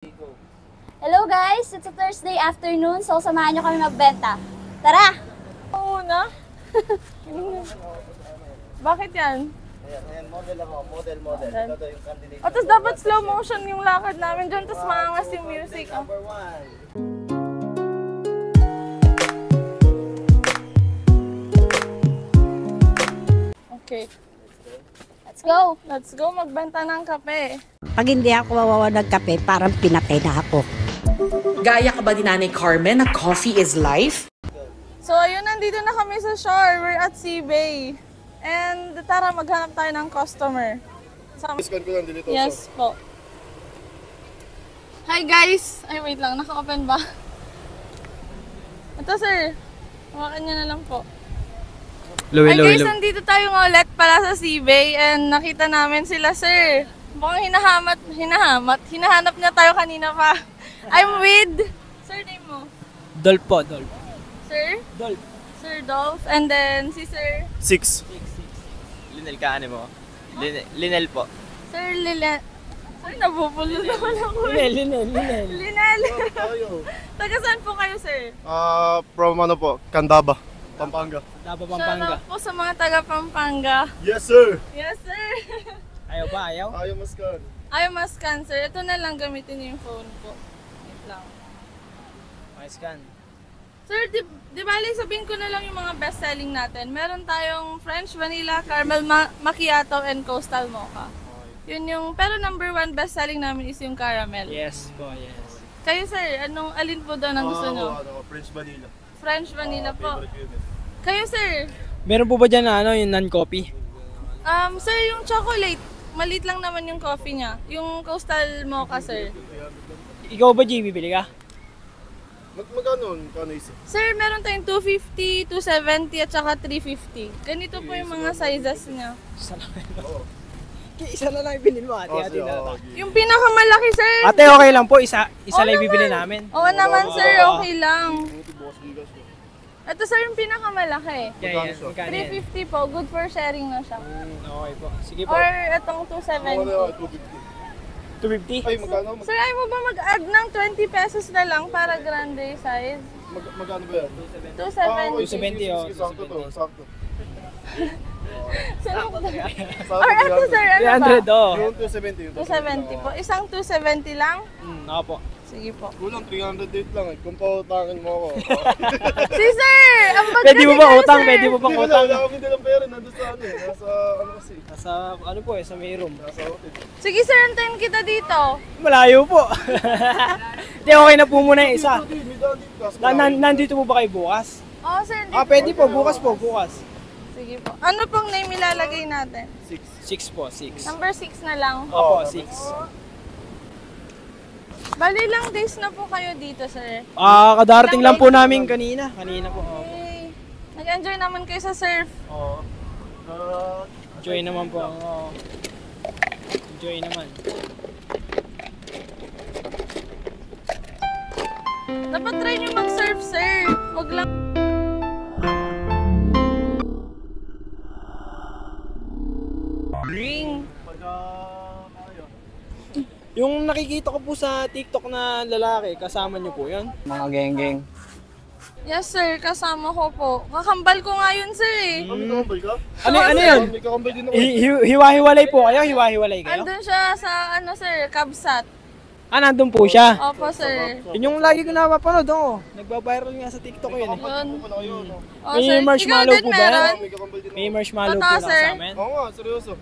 Hello guys! It's a Thursday afternoon, so samahan nyo kami magbenta. Tara! Una? Bakit yan? Ayan, model ako. Model. Ito daw yung candidate. O, tapos dapat slow motion yung lakad namin dyan, tapos maangas yung music. Oh. Number 1. Okay. Let's go! Let's go magbenta ng kape. Pag hindi ako wawawa ng kape, parang pinatay na ako. Gaya ka ba ni Nanay Carmen na coffee is life? So, ayun, nandito na kami sa shore. We're at Sea Bay. And tara, maghanap tayo ng customer. Scan ko lang dito. Yes po. Hi guys! Ay, wait lang. Naka-open ba? Ito sir. Hawakan nyo na lang po. Hi guys, nandito tayo ulit pala sa Sea Bay and nakita namin sila sir. Mukhang hinahanap niya tayo kanina pa. I'm with, sir name mo? Dolph po, Dolph. Sir? Dolph. Sir Dolph, and then si sir? 6. Linel ka, ano mo? Linel po. Sir Lilet. Sir, nabubulo naman ako eh. Linel. Linel. Tayo. Taga saan po kayo sir? From ano po? Candaba, Pampanga. Daba, Shout Pampanga. out po sa mga taga Pampanga. Yes, sir! Yes sir. Ayaw ba? Ayaw? Ayaw mas scan. Ayaw mas scan sir. Ito na lang gamitin niyo yung phone ko. Wait lang. Okay, scan. Sir, di bali sabihin ko na lang yung mga best selling natin. Meron tayong French Vanilla, Caramel Macchiato, and Coastal Mocha. Yun yung, pero number 1 best selling namin is yung caramel. Yes po, yes. Kayo sir, alin po daw ang gusto nyo? French vanilla. French Vanilla po. Favorite yun eh. Kayo sir, Meron po ba dyan na yung non-coffee? sir yung chocolate, maliit lang naman yung coffee niya. Yung Coastal Mocha sir. Ikaw ba, G, bibili ka? Magkano isip? Sir, meron tayong 250, 270 at saka 350. Ganito po yung mga sizes niya. Isa lang. Isa na lang ibili mo, ate. Ate, Yung pinakamalaki sir. ate, okay lang po. Isa Oo lang ibili naman. namin. Oo naman sir, okay lang. Ito sir yung pinakamalaki. Yan. Magkano yan? 350 po, good for sharing na siya. Okay po. Sige po. Or itong 270. 250? Ay, magkano? Sir, ayaw mo ba mag-add ng 20 pesos na lang para grande size? Magkano ba yan? 270. 270, oh. Sakto to, sakto. Or ito sir, ano ba? 300, oh. Yung 270 yun. 270 po. Isang 270 lang? Oo po. Sige po. Kulang 308 lang eh. Kung pautangin mo ako. Si sir! Ang bag Pwede mo kasi ba kayo, utang? sir. Pwede mo ba Hindi utang? wala akong dalang pera. Nandun sa ano eh. Nasa ano kasi. Nasa, ano po sa may room. Nasa hotel. Sige sir, antayin kita dito. Malayo po. Hindi, okay na po muna yung isa. May daan dito. Kaso wala akong- Nandito po ba kayo bukas? Oo sir, Pwede po. Bukas po. Bukas. Sige po. Ano pong name ilalagay natin? 6 po. 6. Number 6 na lang. Opo, 6. Bali lang days na po kayo dito sir. Kadarating lang po namin kanina. Kanina po. Okay. Nag-enjoy naman kayo sa surf. Oo. Enjoy naman po. Enjoy naman. Dapat try nyo mag-surf sir. Wag lang. Ring. Yung nakikita ko po sa TikTok na lalaki, kasama niyo po yun? Mga geng-geng. Yes sir, kasama ko po. Kakambal ko nga yun sir eh. May kakambal ka? Ano yun? May kakambal din ako. Hiwa-hiwalay po kayo? Hiwa-hiwalay kayo? Andun siya sa ano sir, Kabsat. Nandun po siya. Opo sir. Yun yung lagi ko napapanood, Nagba-viral nga sa TikTok yun. Yun. Ano kayo, no? Oh, May sir. marshmallow Ikaw din po ba? meron? May kakambal din May ako. marshmallow po Totoo, sir? nakasama yan? Oo nga, seryoso.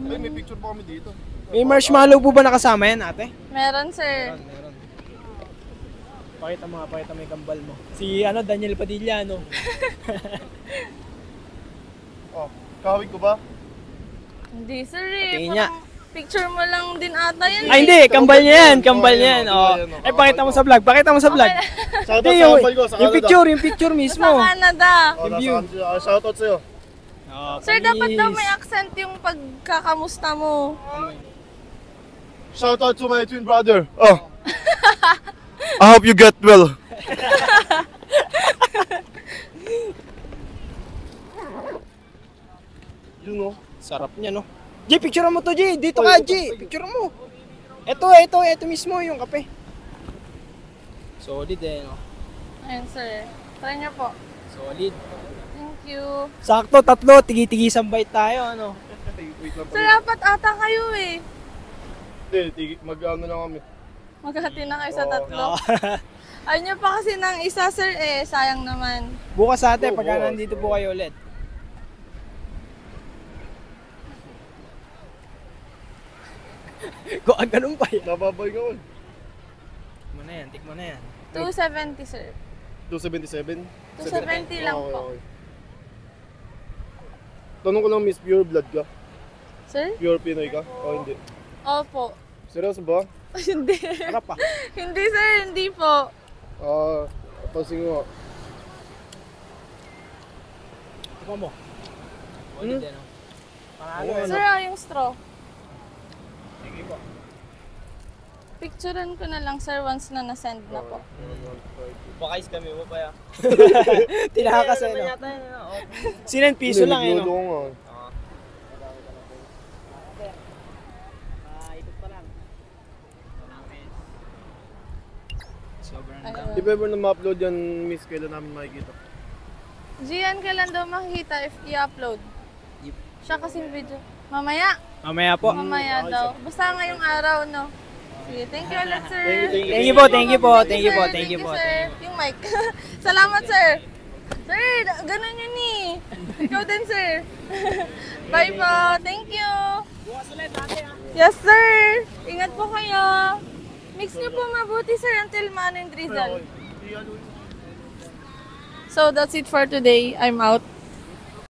Ay, may picture pa kami dito. May marshmallow po ba nakasama yan, ate? Meron sir. Meron. Pakita mo yung kambal mo. Si Daniel Padilla, no? Oh, kahawig ko ba? Hindi sir eh. Patingin niya. Parang picture mo lang din ata yan Ay, hindi. Kambal niya yan. Kambal niya yan. Ay, pakita mo sa vlog. Pakita mo sa vlog. Shoutout Hindi, sa kambal ko, sa Canada. yung picture mismo. Sa Canada. Oh, Yung view. Shoutout sa'yo. Sir, dapat daw may accent yung pagkakamusta mo. Shoutout to my twin brother. Oh. I hope you get well. Yun, no? Sarap niya, no? G, picture mo to, G. Dito ka, G. Picture mo. Ito mismo yung kape. Solid eh, no? Ayun, sir. Try niyo po. Solid. Thank you. Sakto, tatlo. Tigi-tigisang bite tayo, ano? Wait lang Sir, apat ata kayo eh. Hindi, mag-ano lang kami. Maghati na kayo sa tatlo. Oo. Ayun niyo pa kasi ng isa, sir eh. Sayang naman. Bukas ate, Oo, pagka bukas. nandito po kayo ulit. Kung ganun pa yan. Nababay ka all. Tikmo na yan. 270, sir. 277? 270 lang Okay, po. okay. Tanong ko lang, miss, pure blood ka? Sir? Pure Pinoy ka? O hindi? Opo. Seryoso ba? Hindi. Harap pa. Hindi, sir. Hindi po. Pansin ko. Tikmo mo. Solid eh, no? Panalo Oo, eh. Sir, yung straw. Sige po. Picturean ko na lang, sir, once na na-send na po. Pakais kami mo pa ya. Tinakas eh, no? Sinend piso lang eh, no? Niluluto ko nga. Sobrang Ayun. dami. Di ba ever na ma-upload yan, miss, kailan namin makikita? Gian, kailan daw makikita if i-upload? Siya kasing video. Mamaya. Mamaya po. Mamaya daw. Basta ngayong araw, no? Sige, thank you ulit, sir. Thank you po, thank you po, thank you po, sir. thank you po. Sir. Yung mic. Salamat, sir. Sir, ganun yun eh. Ikaw din, sir. Bye po. Thank you. Yes, sir. Ingat po kayo. Mix niyo po mabuti, sir, until man and drizzle. So, that's it for today. I'm out.